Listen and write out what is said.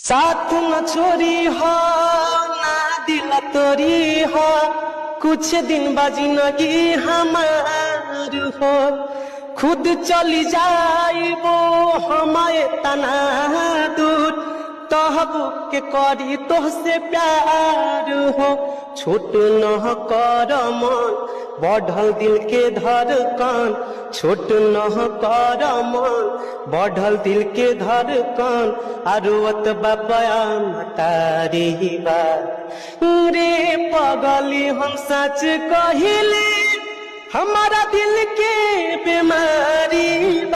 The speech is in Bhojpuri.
साथ न छोड़ी हो ना दिल तोरी हो, कुछ दिन बाजी नगी हमार हो। खुद चली जाई वो हमारे तना दूर, तहब के करी तो से प्यार हो। छोट न कर मन बढ़ल दिल के धड़कन, छोट न कर मन बढ़ल दिल के धड़कन। आरुवत बापया तारी बात रे पगली हम सच कहिले, हमारा दिल के बीमारी।